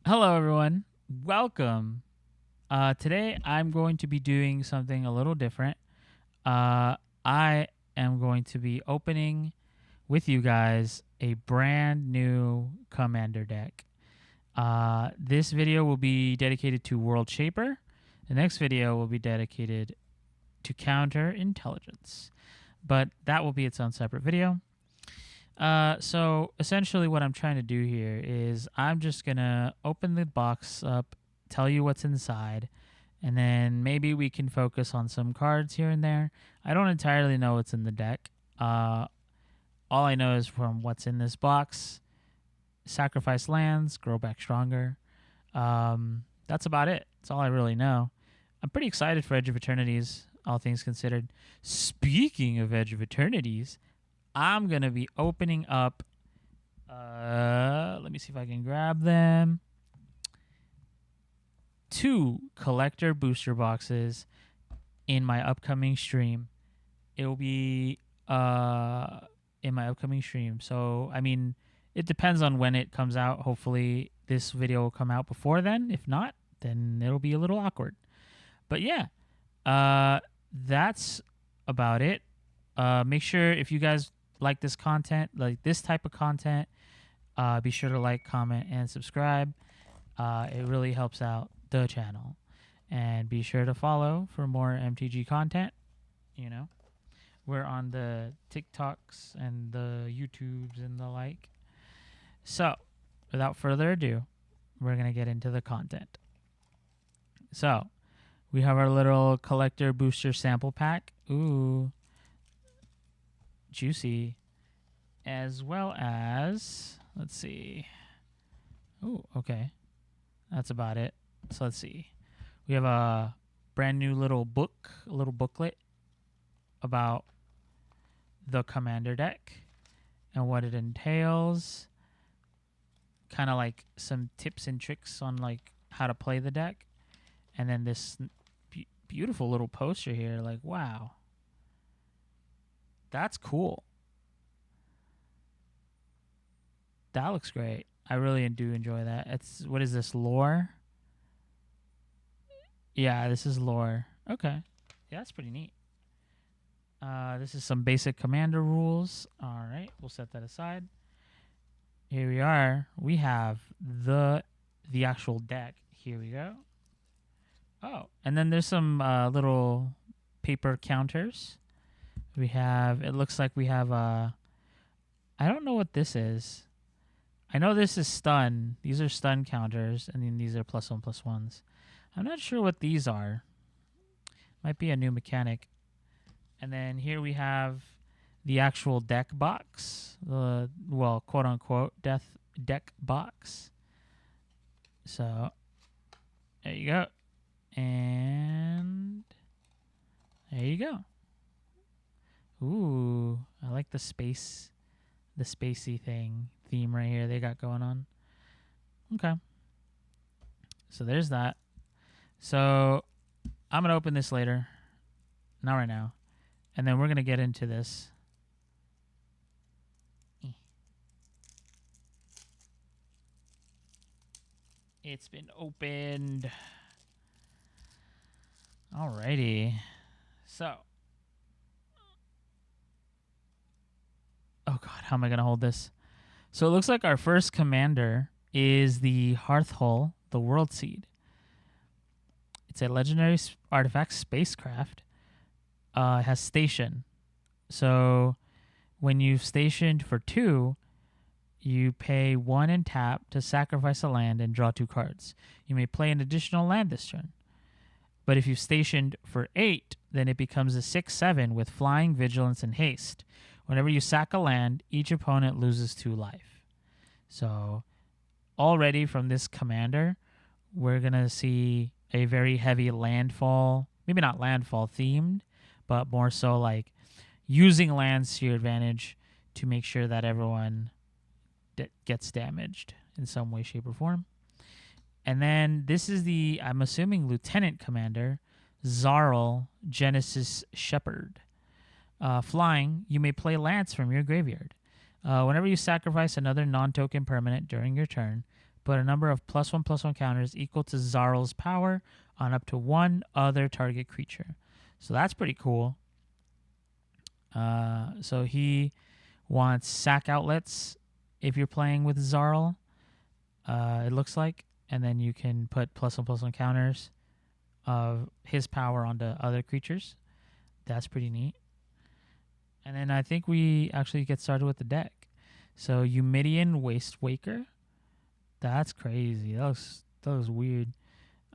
Hello, everyone. Welcome. Today, I'm going to be doing something a little different. I am going to be opening with you guys a brand new Commander deck. This video will be dedicated to World Shaper. The next video will be dedicated to Counter Intelligence, but that will be its own separate video. So essentially, what I'm trying to do here is I'm just gonna open the box up, tell you what's inside, and then maybe we can focus on some cards here and there. I don't entirely know what's in the deck. All I know is from what's in this box: sacrifice lands, grow back stronger. That's about it. That's all I really know. I'm pretty excited for Edge of Eternities, all things considered. Speaking of Edge of Eternities, I'm going to be opening up, let me see if I can grab them, 2 collector booster boxes in my upcoming stream. It will be in my upcoming stream. So, I mean, it depends on when it comes out. Hopefully, this video will come out before then. If not, then it'll be a little awkward. But yeah, that's about it. Make sure if you guys like this content, like this type of content, be sure to like, comment, and subscribe. It really helps out the channel. And be sure to follow for more MTG content. You know, we're on the TikToks and the YouTubes and the like. So, without further ado, we're going to get into the content. So, we have our little collector booster sample pack. Ooh. Juicy, as well as, let's see. Oh, okay. That's about it. So let's see. We have a brand new little book, a little booklet about the Commander deck and what it entails. Kind of like some tips and tricks on like how to play the deck. And then this beautiful little poster here. Like, wow. That's cool. That looks great. I really do enjoy that. It's, what is this, lore? Yeah, this is lore. Okay. Yeah, that's pretty neat. This is some basic commander rules. All right, we'll set that aside. Here we are. We have the actual deck. Here we go. Oh, and then there's some little paper counters. We have, it looks like we have I don't know what this is. I know this is stun. These are stun counters, and then these are +1/+1s. I'm not sure what these are. Might be a new mechanic. And then here we have the actual deck box. The, well, quote unquote, deck box. So, there you go. And there you go. Ooh, I like the spacey theme right here they got going on. Okay. So there's that. So I'm going to open this later. Not right now. And then we're going to get into this. It's been opened. Alrighty. So. Oh god, how am I going to hold this? So it looks like our first commander is the Hearthhull, the World Seed. It's a legendary artifact spacecraft. It has station. So when you've stationed for 2, you pay 1 and tap to sacrifice a land and draw 2 cards. You may play an additional land this turn. But if you've stationed for 8, then it becomes a 6/7 with flying, vigilance, and haste. Whenever you sack a land, each opponent loses 2 life. So already from this commander, we're going to see a very heavy landfall, maybe not landfall themed, but more so like using lands to your advantage to make sure that everyone gets damaged in some way, shape, or form. And then this is the, I'm assuming, Lieutenant Commander, Zarl Genesis Shepherd. Flying, you may play Lance from your graveyard. Whenever you sacrifice another non-token permanent during your turn, Put a number of +1/+1 counters equal to Zarl's power on up to one other target creature. So that's pretty cool. So he wants sack outlets if you're playing with Zarl, it looks like. And then you can put +1/+1 counters of his power onto other creatures. That's pretty neat. And then I think we actually get started with the deck. So Eumidian Waste Waker. That's crazy. That looks weird.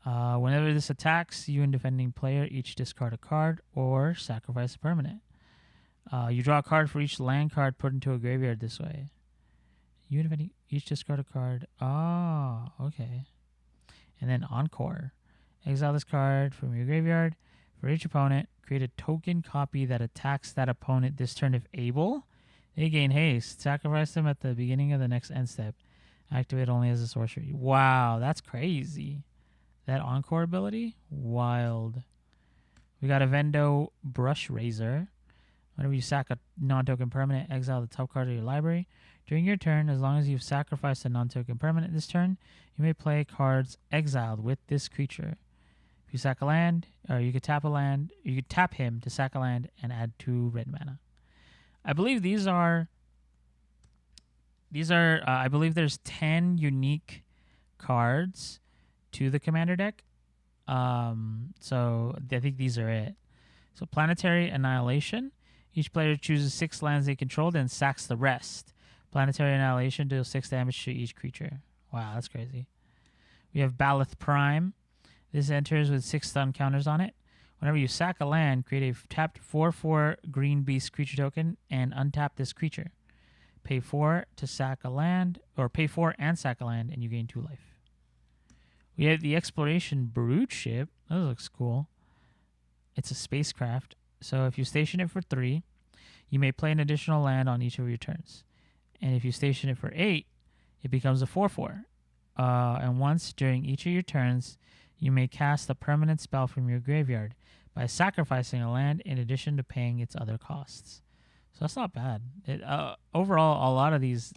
Whenever this attacks, you and defending player each discard a card or sacrifice a permanent. You draw a card for each land card put into a graveyard this way. You and defending each discard a card. Oh, okay. And then Encore. Exile this card from your graveyard. For each opponent, create a token copy that attacks that opponent this turn if able. They gain haste. Sacrifice them at the beginning of the next end step. Activate only as a sorcery. Wow, that's crazy. That Encore ability? Wild. We got a Vendo Brush Razor. Whenever you sack a non-token permanent, exile the top card of your library. During your turn, as long as you've sacrificed a non-token permanent this turn, you may play cards exiled with this creature. If you sack a land, or you could tap a land, you could tap him to sack a land and add 2 red mana. I believe these are I believe there's 10 unique cards to the commander deck. So I think these are it. So Planetary Annihilation. Each player chooses 6 lands they control, then sacks the rest. Planetary Annihilation deals 6 damage to each creature. Wow, that's crazy. We have Baloth Prime. This enters with 6 stun counters on it. Whenever you sack a land, create a tapped 4/4 green beast creature token and untap this creature. Pay 4 to sack a land, or pay 4 and sack a land, and you gain 2 life. We have the Exploration Brood Ship. That looks cool. It's a spacecraft. So if you station it for 3, you may play an additional land on each of your turns. And if you station it for 8, it becomes a 4/4. And once during each of your turns, you may cast a permanent spell from your graveyard by sacrificing a land in addition to paying its other costs. So that's not bad. Overall, a lot of these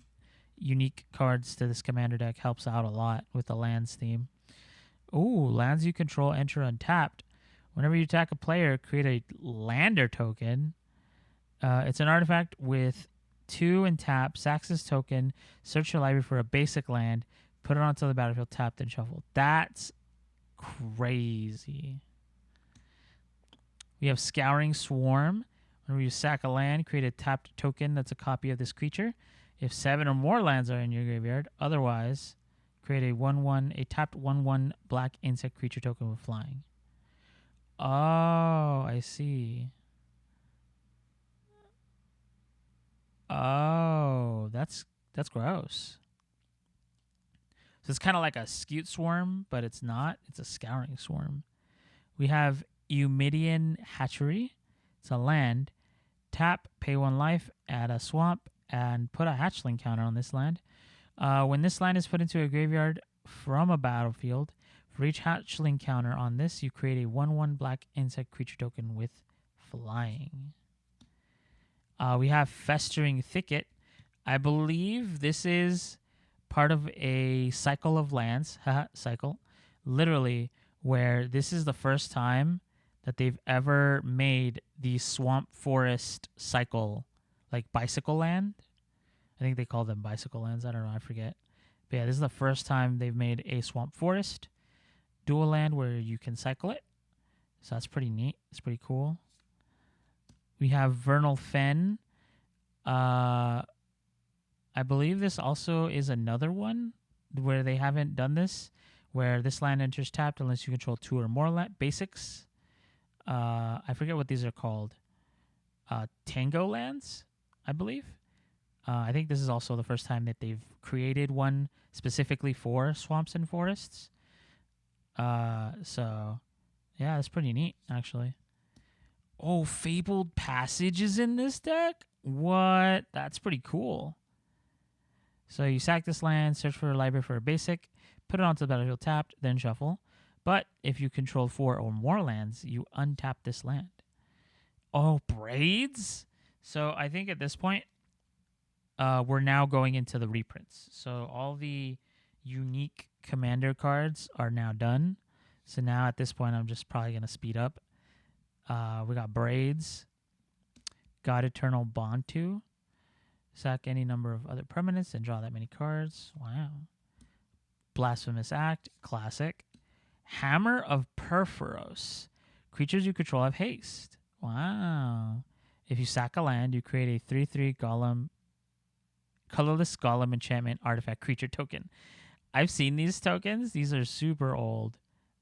unique cards to this commander deck helps out a lot with the lands theme. Ooh, lands you control enter untapped. Whenever you attack a player, create a lander token. It's an artifact with 2 and tap, sacks this token, search your library for a basic land, put it onto the battlefield, tapped and shuffled. That's crazy. We have Scouring Swarm. Whenever you sack a land, create a tapped token that's a copy of this creature. If 7 or more lands are in your graveyard, otherwise, create a tapped 1/1 black insect creature token with flying. Oh, I see. Oh, that's gross. So it's kind of like a Scute Swarm, but it's not. It's a Scouring Swarm. We have Eumidian Hatchery. It's a land. Tap, pay 1 life, add a swamp, and put a hatchling counter on this land. When this land is put into a graveyard from a battlefield, for each hatchling counter on this, you create a 1/1 black insect creature token with flying. We have Festering Thicket. I believe this is part of a cycle of lands, cycle, literally, where this is the first time that they've ever made the swamp forest cycle, like bicycle land. I think they call them bicycle lands. I don't know. I forget. But yeah, this is the first time they've made a swamp forest dual land where you can cycle it. So that's pretty neat. It's pretty cool. We have Vernal Fen. I believe this also is another one where they haven't done this, where this land enters tapped unless you control 2 or more basics. I forget what these are called. Tango lands, I believe. I think this is also the first time that they've created one specifically for swamps and forests. So, yeah, it's pretty neat, actually. Oh, Fabled Passage is in this deck? What? That's pretty cool. So you sack this land, search for a library for a basic, put it onto the battlefield tapped, then shuffle. But if you control 4 or more lands, you untap this land. Oh, Braids? So I think at this point, we're now going into the reprints. So all the unique commander cards are now done. So now at this point, I'm just probably going to speed up. We got Braids, God Eternal Bontu, sack any number of other permanents and draw that many cards. Wow. Blasphemous Act, classic. Hammer of Perforos. Creatures you control have haste. Wow. If you sack a land, you create a 3/3 golem, colorless golem enchantment artifact creature token. I've seen these tokens. These are super old.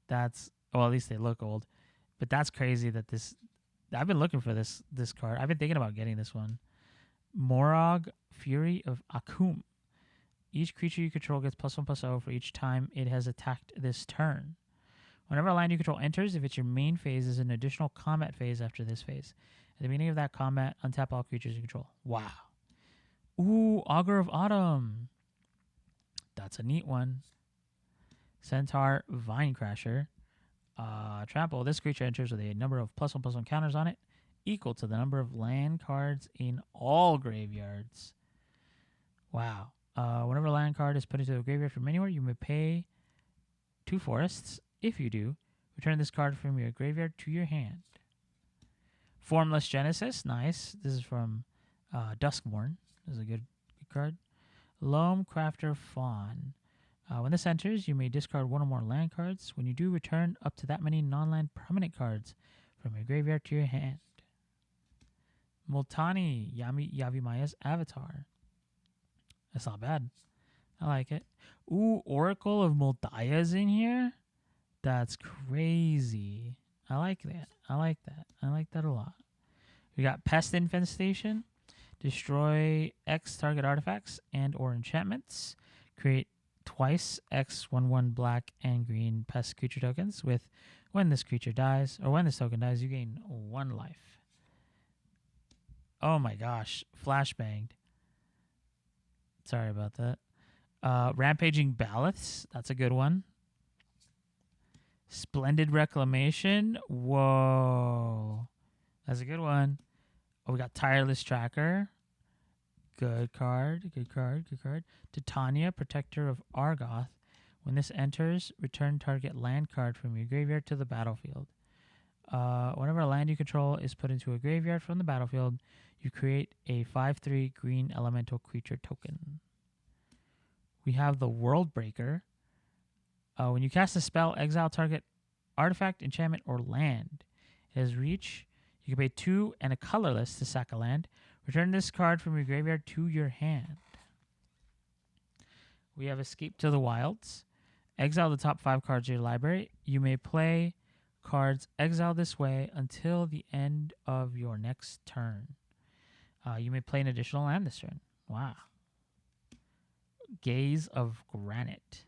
That's, well, at least they look old. But that's crazy that this, I've been looking for this card. I've been thinking about getting this one. Morog, Fury of Akum. Each creature you control gets +1/+0 for each time it has attacked this turn. Whenever a land you control enters, if it's your main phase, is an additional combat phase after this phase. At the beginning of that combat, untap all creatures you control. Wow. Ooh, Augur of Autumn. That's a neat one. Centaur Vinecrasher. Trample. This creature enters with a number of +1/+1 counters on it, equal to the number of land cards in all graveyards. Wow. Whenever a land card is put into a graveyard from anywhere, you may pay 2 forests. If you do, return this card from your graveyard to your hand. Formless Genesis. Nice. This is from Duskmourn. This is a good card. Loam Crafter Fawn. When this enters, you may discard 1 or more land cards. When you do, return up to that many non-land permanent cards from your graveyard to your hand. Multani Yavimaya's Avatar. That's not bad. I like it. Ooh, Oracle of Moldia's in here? That's crazy. I like that. I like that a lot. We got Pest Infestation. Destroy X target artifacts and or enchantments. Create twice X 1/1 black and green pest creature tokens with when this creature dies, or when this token dies, you gain 1 life. Oh my gosh. Flashbanged. Sorry about that. Rampaging Ballaths. That's a good one. Splendid Reclamation. Whoa. That's a good one. Oh, we got Tireless Tracker. Good card. Titania, Protector of Argoth. When this enters, return target land card from your graveyard to the battlefield. Whenever a land you control is put into a graveyard from the battlefield, you create a 5/3 green elemental creature token. We have the World Breaker. When you cast a spell, exile target artifact, enchantment, or land. It has reach. You can pay 2 and a colorless to sack a land. Return this card from your graveyard to your hand. We have Escape to the Wilds. Exile the top 5 cards of your library. You may play cards exiled this way until the end of your next turn. You may play an additional land this turn. Wow. Gaze of Granite.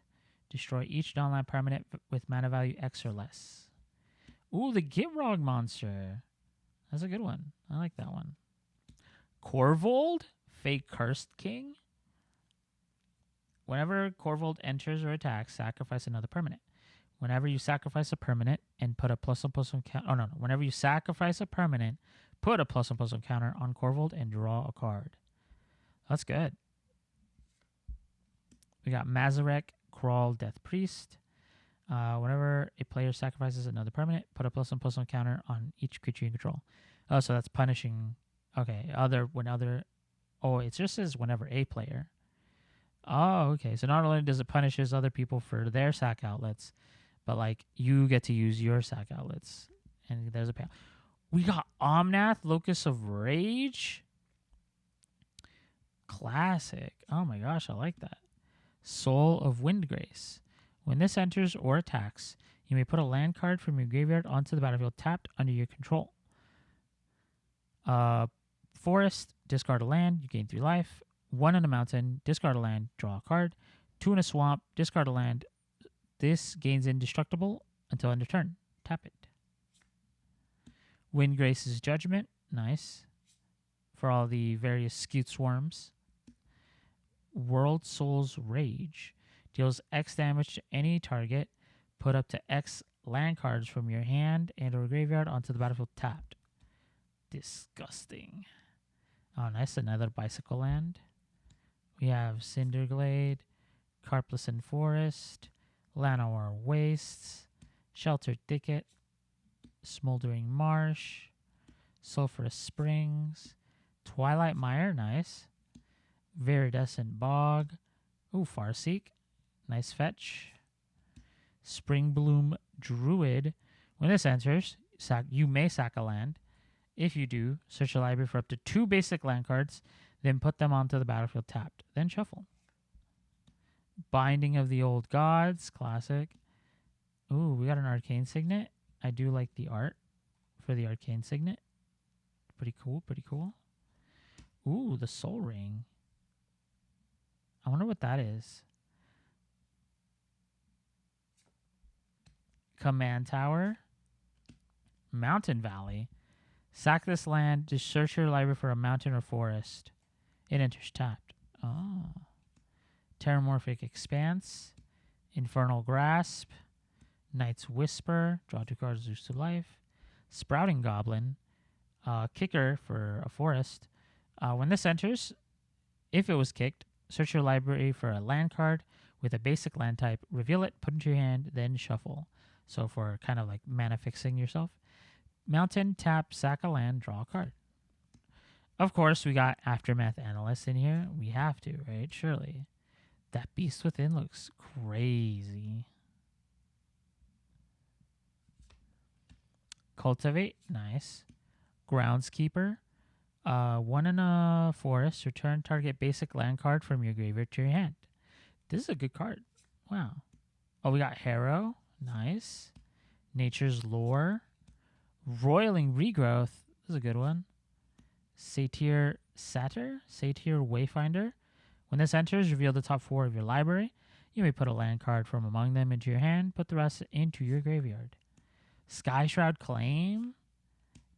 Destroy each non-land permanent with mana value X or less. Ooh, the Gitrog monster. That's a good one. I like that one. Corvold, Fake Cursed King. Whenever Corvold enters or attacks, sacrifice another permanent. Whenever you sacrifice a permanent and put a +1/+1 counter. Oh, no. Whenever you sacrifice a permanent, put a +1/+1 counter on Corvold and draw a card. That's good. We got Mazarek, Crawl, Death Priest. Whenever a player sacrifices another permanent, put a +1/+1 counter on each creature you control. Oh, so that's punishing. Okay, it just says whenever a player. Oh, okay. So not only does it punishes other people for their sack outlets, but like you get to use your sack outlets, and there's a payout. We got Omnath, Locus of Rage. Classic. Oh my gosh, I like that. Soul of Windgrace. When this enters or attacks, you may put a land card from your graveyard onto the battlefield tapped under your control. Forest, discard a land, you gain 3 life. 1 in a mountain, discard a land, draw a card. 2 in a swamp, discard a land. This gains indestructible until end of turn. Tap it. Windgrace's Judgment. Nice. For all the various skewed swarms. World Soul's Rage. Deals X damage to any target. Put up to X land cards from your hand and or graveyard onto the battlefield tapped. Disgusting. Oh, nice. Another bicycle land. We have Cinderglade, Carplison Forest, Llanowar Wastes, Sheltered Thicket, Smoldering Marsh, Sulphurous Springs, Twilight Mire, nice. Viridescent Bog, ooh, Farseek, nice fetch. Springbloom Druid. When this enters, you may sack a land. If you do, search your library for up to 2 basic land cards, then put them onto the battlefield tapped, then shuffle. Binding of the Old Gods, classic. Ooh, we got an Arcane Signet. I do like the art for the Arcane Signet. Pretty cool, pretty cool. Ooh, the Soul Ring. I wonder what that is. Command Tower. Mountain Valley. Sack this land. Just search your library for a mountain or forest. It enters tapped. Oh. Terramorphic Expanse. Infernal Grasp. Knight's Whisper. Draw 2 cards, lose 2 life. Sprouting Goblin. Kicker for a forest. When this enters, if it was kicked, search your library for a land card with a basic land type. Reveal it, put it into your hand, then shuffle. So for kind of like mana fixing yourself. Mountain, tap, sack a land, draw a card. Of course, we got Aftermath Analyst in here. We have to, right? Surely. That Beast Within looks crazy. Cultivate, nice. Groundskeeper. 1 in a forest. Return target basic land card from your graveyard to your hand. This is a good card. Wow. Oh, we got Harrow. Nice. Nature's Lore. Roiling Regrowth. This is a good one. Satyr Wayfinder. When this enters, reveal the top 4 of your library. You may put a land card from among them into your hand. Put the rest into your graveyard. Skyshroud Claim.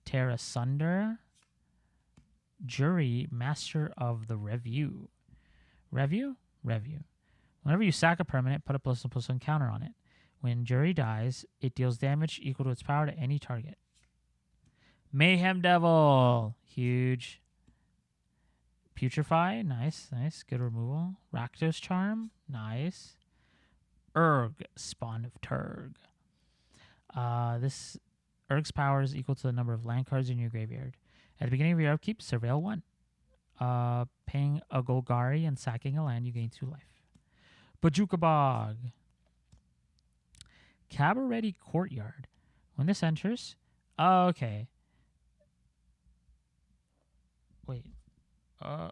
Terra Sunder. Jury, Master of the Review. Review. Whenever you sack a permanent, put a +1/+1 counter on it. When Jury dies, it deals damage equal to its power to any target. Mayhem Devil. Huge. Putrefy. Nice. Good removal. Rakdos Charm. Nice. Urg, Spawn of Turg. This Urg's power is equal to the number of land cards in your graveyard. At the beginning of your upkeep, surveil 1. Paying a Golgari and sacking a land, you gain 2 life. Bojuka Bog. Cabaret Courtyard. When this enters... Oh, okay. Wait. Huh?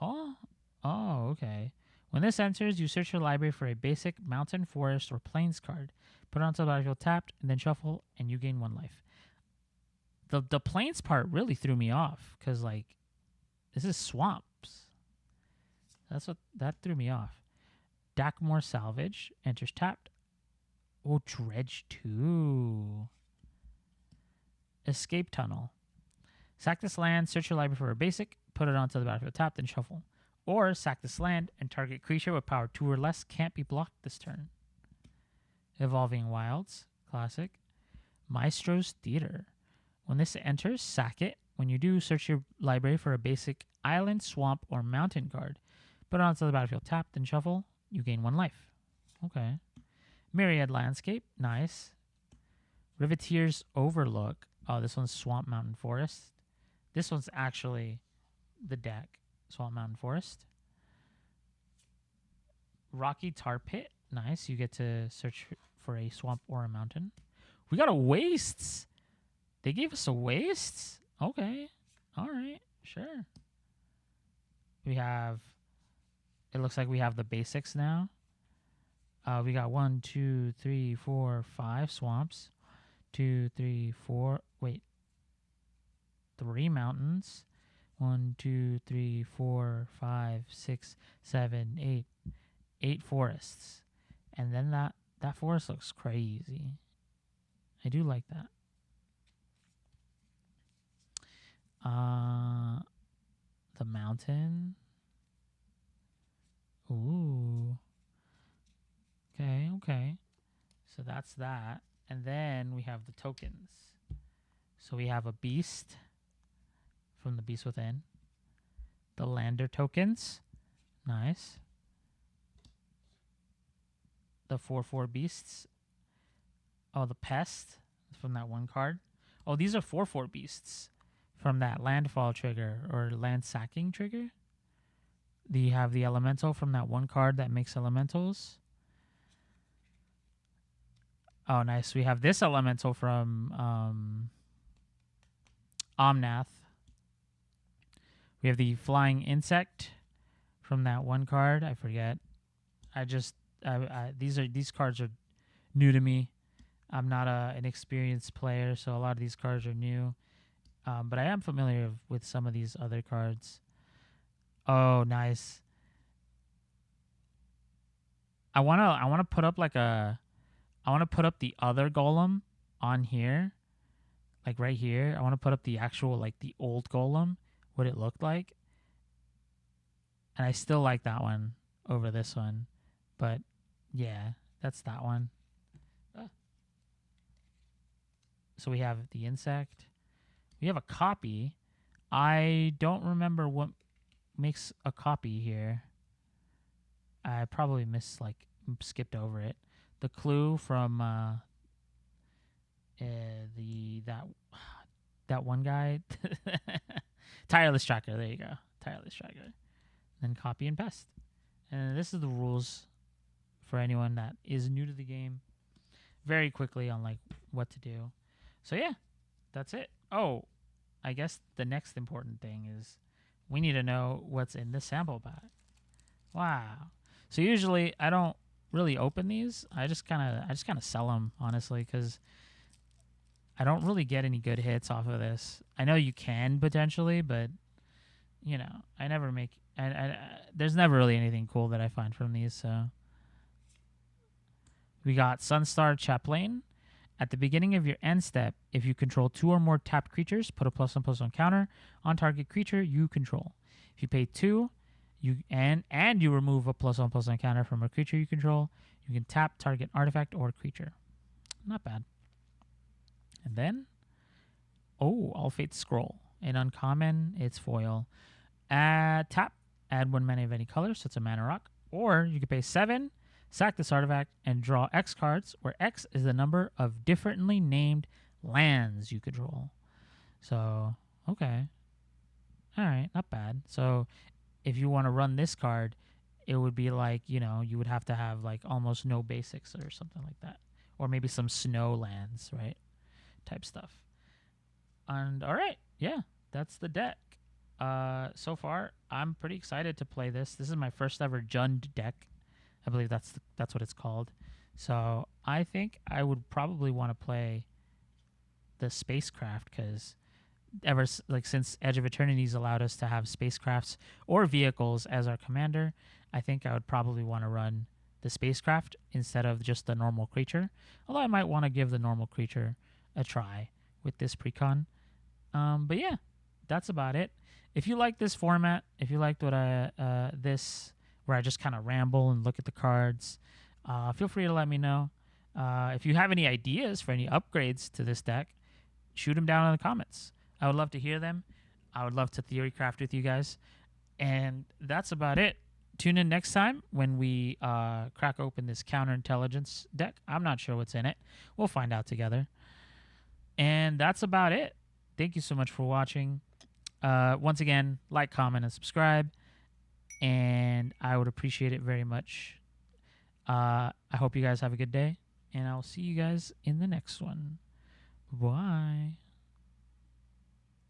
Oh, okay. When this enters, you search your library for a basic mountain, forest, or plains card. Put it onto the battlefield tapped, and then shuffle, and you gain 1 life. The plains part really threw me off, because, like, this is swamps. That threw me off. Dakmore Salvage. Enters tapped. Oh, Dredge 2. Escape Tunnel. Sack this land, search your library for a basic, put it onto the battlefield tapped, then shuffle. Or sack this land and target creature with power 2 or less can't be blocked this turn. Evolving Wilds. Classic. Maestro's Theater. When this enters, sack it. When you do, search your library for a basic island, swamp, or mountain card. Put it onto the battlefield tapped, then shuffle. You gain 1 life. Okay. Myriad Landscape. Nice. Riveteer's Overlook. Oh, this one's Swamp Mountain Forest. This one's actually the deck. Swamp Mountain Forest. Rocky Tar Pit. Nice. You get to search for a swamp or a mountain. We got a Wastes. They gave us a Wastes? Okay. All right. Sure. We have... It looks like we have the basics now. We got 1, 2, 3, 4, 5 swamps. 2, 3, 4... Wait. 3 mountains. 1, 2, 3, 4, 5, 6, 7, 8. 8 forests. And then that forest looks crazy. I do like that. The mountain. Ooh. Okay. So that's that. And then we have the tokens. So we have a beast from the Beast Within. The Lander tokens. Nice. the 4/4 beasts. Oh, the pest from that one card. Oh, these are 4/4 beasts from that landfall trigger or land sacking trigger. You have the elemental from that one card that makes elementals. Oh, nice. We have this elemental from Omnath. We have the flying insect from that one card. I forget. These cards are new to me. I'm not an experienced player, so a lot of these cards are new. But I am familiar with some of these other cards. Oh, nice. I wanna put up I wanna put up the other golem on here, like right here. I wanna put up the actual the old golem, what it looked like. And I still like that one over this one. But yeah, that's that one. So we have the insect. We have a copy. I don't remember what makes a copy here. I probably skipped over it. The clue from that one guy, tireless tracker. There you go, tireless tracker. Then copy and paste. And this is the rules for anyone that is new to the game. Very quickly on what to do. So yeah, that's it. Oh, I guess the next important thing is we need to know what's in the sample pack. Wow. So usually I don't really open these. I just kind of sell them, honestly, because I don't really get any good hits off of this. I know you can potentially, but I never make. There's never really anything cool that I find from these. So we got Sunstar Chaplain. At the beginning of your end step, if you control 2 or more tapped creatures, put a +1/+1 counter on target creature you control. If you pay 2, you remove a +1/+1 counter from a creature you control, you can tap target artifact or creature. Not bad. And then, All Fate Scroll. An uncommon, it's foil. Tap, add 1 mana of any color, so it's a mana rock. Or you can pay 7, sack this artifact, and draw X cards, where X is the number of differently named lands you control. So, okay. All right, not bad. So, if you want to run this card, it would be you would have to have almost no basics or something like that. Or maybe some snow lands, right? Type stuff. And all right, yeah, that's the deck. So far, I'm pretty excited to play this. This is my first ever Jund deck. I believe that's what it's called. So I think I would probably want to play the spacecraft because since Edge of Eternities allowed us to have spacecrafts or vehicles as our commander, I think I would probably want to run the spacecraft instead of just the normal creature. Although I might want to give the normal creature a try with this precon. But yeah, that's about it. If you like this format, if you liked what where I just kind of ramble and look at the cards, feel free to let me know. If you have any ideas for any upgrades to this deck, shoot them down in the comments. I would love to hear them. I would love to theory craft with you guys. And that's about it. Tune in next time when we crack open this counterintelligence deck. I'm not sure what's in it. We'll find out together. And that's about it. Thank you so much for watching. Once again, like, comment, and subscribe. And I would appreciate it very much. I hope you guys have a good day. And I'll see you guys in the next one. Bye.